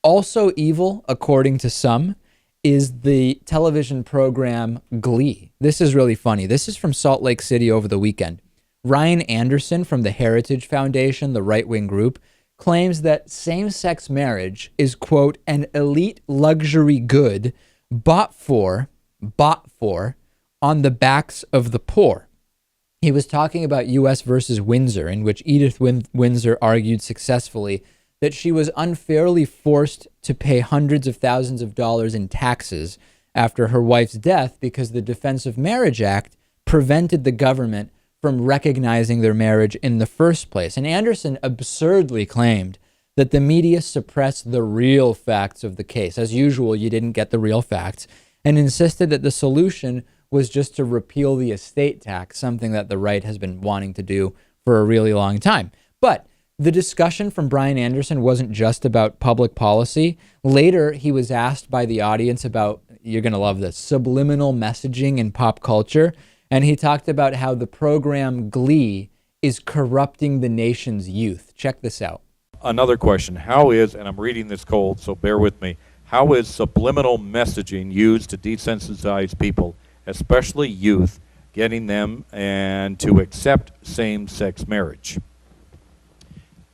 Also evil, according to some, is the television program Glee. This is really funny. This is from Salt Lake City over the weekend. Ryan Anderson from the Heritage Foundation, the right-wing group, claims that same-sex marriage is, quote, an elite luxury good bought for on the backs of the poor. He was talking about U.S. versus Windsor, in which Edith Windsor argued successfully that she was unfairly forced to pay hundreds of thousands of dollars in taxes after her wife's death because the Defense of Marriage Act prevented the government from recognizing their marriage in the first place. And Anderson absurdly claimed that the media suppressed the real facts of the case. As usual, you didn't get the real facts, and insisted that the solution was just to repeal the estate tax, something that the right has been wanting to do for a really long time. But the discussion from Brian Anderson wasn't just about public policy. Later, he was asked by the audience about, you're going to love this, subliminal messaging in pop culture. And he talked about how the program Glee is corrupting the nation's youth. Check this out. Another question, how is, and I'm reading this cold, so bear with me, how is subliminal messaging used to desensitize people, especially youth, getting them and to accept same-sex marriage?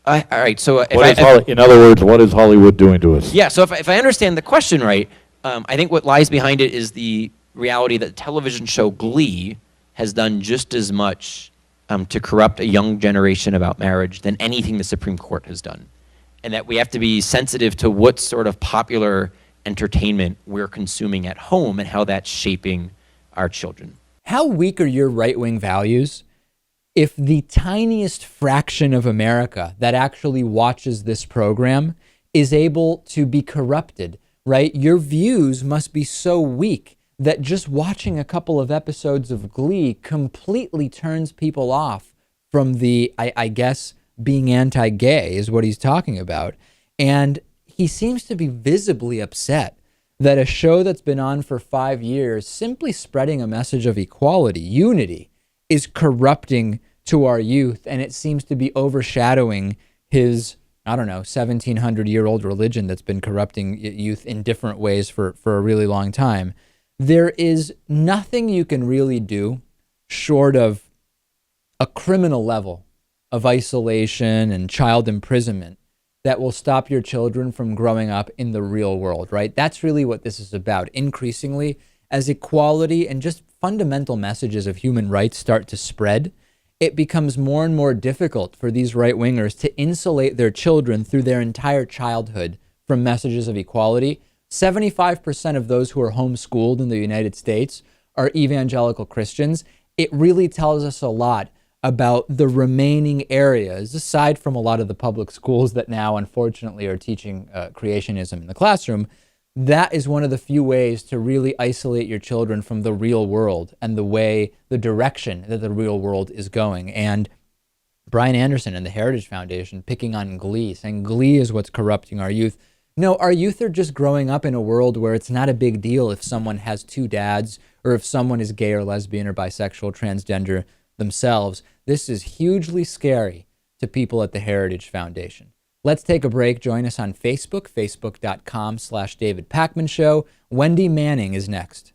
All right, so in other words, what is Hollywood doing to us? Yeah, so if I understand the question right, I think what lies behind it is the reality that the television show Glee has done just as much to corrupt a young generation about marriage than anything the Supreme Court has done. And that we have to be sensitive to what sort of popular entertainment we're consuming at home and how that's shaping our children. How weak are your right-wing values if the tiniest fraction of America that actually watches this program is able to be corrupted, right? Your views must be so weak that just watching a couple of episodes of Glee completely turns people off from the, I guess, being anti-gay is what he's talking about. And he seems to be visibly upset that a show that's been on for 5 years, simply spreading a message of equality, unity, is corrupting to our youth. And it seems to be overshadowing his, 1,700-year-old religion that's been corrupting youth in different ways for a really long time. There is nothing you can really do short of a criminal level of isolation and child imprisonment that will stop your children from growing up in the real world, right? That's really what this is about. Increasingly, as equality and just fundamental messages of human rights start to spread, it becomes more and more difficult for these right-wingers to insulate their children through their entire childhood from messages of equality. 75% of those who are homeschooled in the United States are evangelical Christians. It really tells us a lot about the remaining areas, aside from a lot of the public schools that now, unfortunately, are teaching creationism in the classroom. That is one of the few ways to really isolate your children from the real world and the direction that the real world is going. And Brian Anderson and the Heritage Foundation picking on Glee, saying Glee is what's corrupting our youth. No, our youth are just growing up in a world where it's not a big deal if someone has two dads or if someone is gay or lesbian or bisexual, transgender themselves. This is hugely scary to people at the Heritage Foundation. Let's take a break. Join us on Facebook, facebook.com/David Pakman Show. Wendy Manning is next.